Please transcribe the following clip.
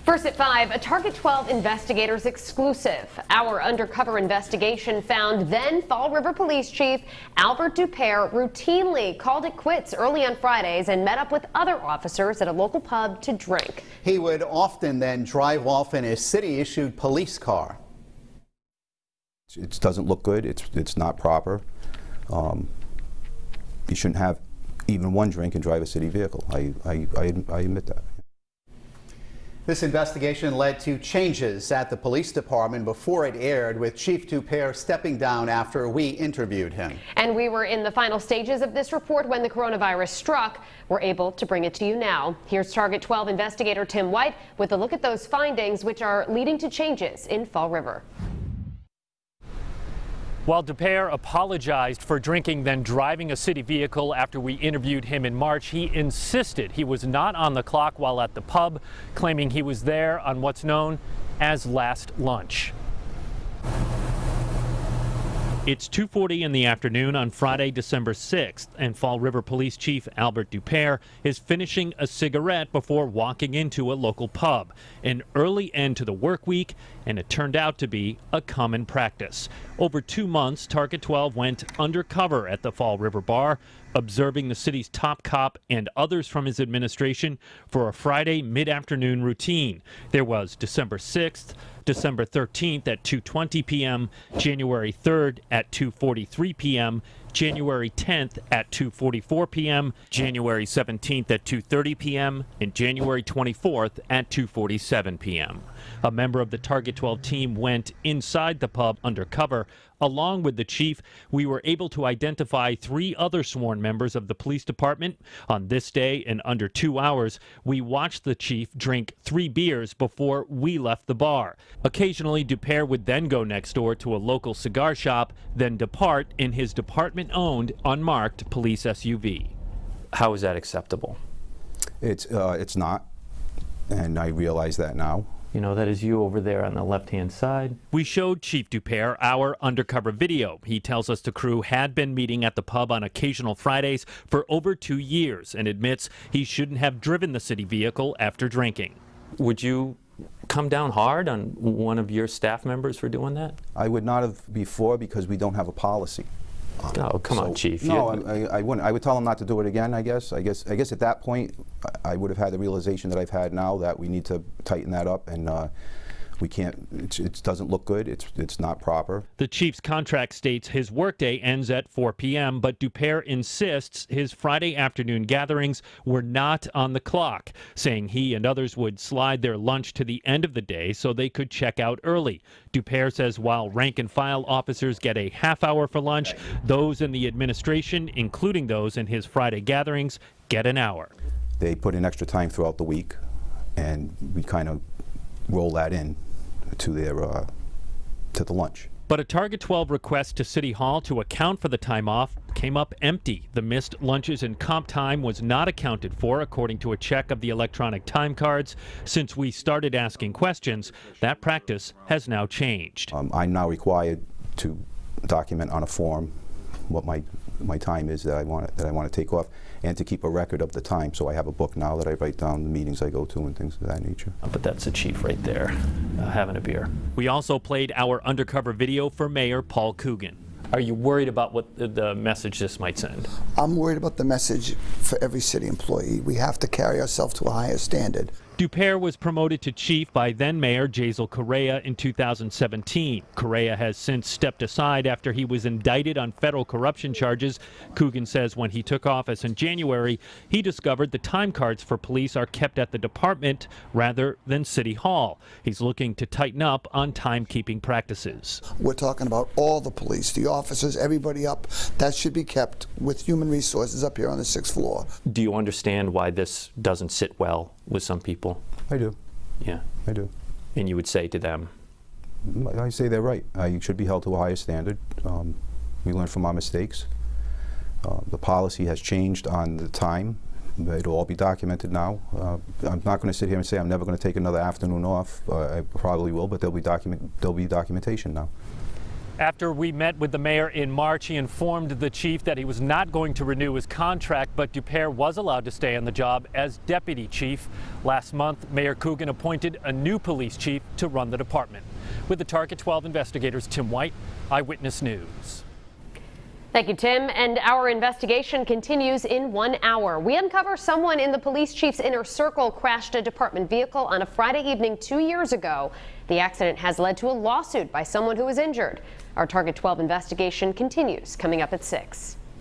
First at 5, a Target 12 investigators exclusive. Our undercover investigation found then Fall River Police Chief Albert Dupere routinely called it quits early on Fridays and met up with other officers at a local pub to drink. He would often then drive off in a city-issued police car. It doesn't look good. It's not proper. You shouldn't have even one drink and drive a city vehicle. I admit that. This investigation led to changes at the police department before it aired, with Chief Dupere stepping down after we interviewed him. And we were in the final stages of this report when the coronavirus struck. We're able to bring it to you now. Here's Target 12 investigator Tim White with a look at those findings, which are leading to changes in Fall River. While Dupere apologized for drinking, then driving a city vehicle after we interviewed him in March, he insisted he was not on the clock while at the pub, claiming he was there on what's known as last lunch. It's 2:40 in the afternoon on Friday, December 6th, and Fall River Police Chief Albert Dupere is finishing a cigarette before walking into a local pub. An early end to the work week, and it turned out to be a common practice. Over 2 months, Target 12 went undercover at the Fall River bar, observing the city's top cop and others from his administration for a Friday mid-afternoon routine. There was December 6th, December 13th at 2:20 p.m., January 3rd at 2:43 p.m., January 10th at 2:44 p.m., January 17th at 2:30 p.m., and January 24th at 2:47 p.m. A member of the Target 12 team went inside the pub undercover. Along with the chief, we were able to identify 3 other sworn members of the police department. On this day, in under 2 hours, we watched the chief drink 3 beers before we left the bar. Occasionally, Dupere would then go next door to a local cigar shop, then depart in his department-owned, unmarked police SUV. How is that acceptable? It's not, and I realize that now. You know, that is you over there on the left-hand side. We showed Chief Dupere our undercover video. He tells us the crew had been meeting at the pub on occasional Fridays for over 2 years and admits he shouldn't have driven the city vehicle after drinking. Would you come down hard on one of your staff members for doing that? I would not have before because we don't have a policy. Oh, come on, Chief. No, I wouldn't. I would tell him not to do it again, I guess. I guess at that point, I would have had the realization that I've had now that we need to tighten that up, and we can't, it doesn't look good. It's not proper. The chief's contract states his workday ends at 4 p.m., but Dupere insists his Friday afternoon gatherings were not on the clock, saying he and others would slide their lunch to the end of the day so they could check out early. Dupere says while rank-and-file officers get a half hour for lunch, those in the administration, including those in his Friday gatherings, get an hour. They put in extra time throughout the week, and we kind of roll that in to their to the lunch. But a Target 12 request to City Hall to account for the time off came up empty. The missed lunches and comp time was not accounted for, according to a check of the electronic time cards. Since we started asking questions, that practice has now changed. I'm now required to document on a form what my time is that I want to take off, and to keep a record of the time. So I have a book now that I write down the meetings I go to and things of that nature. But that's the chief right there, having a beer. We also played our undercover video for Mayor Paul Coogan. Are you worried about what the message this might send? I'm worried about the message for every city employee. We have to carry ourselves to a higher standard. Dupere was promoted to chief by then-Mayor Jazel Correa in 2017. Correa has since stepped aside after he was indicted on federal corruption charges. Coogan says when he took office in January, he discovered the time cards for police are kept at the department rather than City Hall. He's looking to tighten up on timekeeping practices. We're talking about all the police, the officers, everybody up. That should be kept with human resources up here on the 6th floor. Do you understand why this doesn't sit well with some people? I do. Yeah. I do. And you would say to them? I say they're right. I should be held to a higher standard. We learn from our mistakes. The policy has changed on the time. It'll all be documented now. I'm not going to sit here and say I'm never going to take another afternoon off. I probably will, but there'll be documentation now. After we met with the mayor in March, he informed the chief that he was not going to renew his contract, but Dupere was allowed to stay on the job as deputy chief. Last month, Mayor Coogan appointed a new police chief to run the department. With the Target 12 investigators, Tim White, Eyewitness News. Thank you, Tim. And our investigation continues in 1 hour. We uncover someone in the police chief's inner circle crashed a department vehicle on a Friday evening 2 years ago. The accident has led to a lawsuit by someone who was injured. Our Target 12 investigation continues coming up at 6.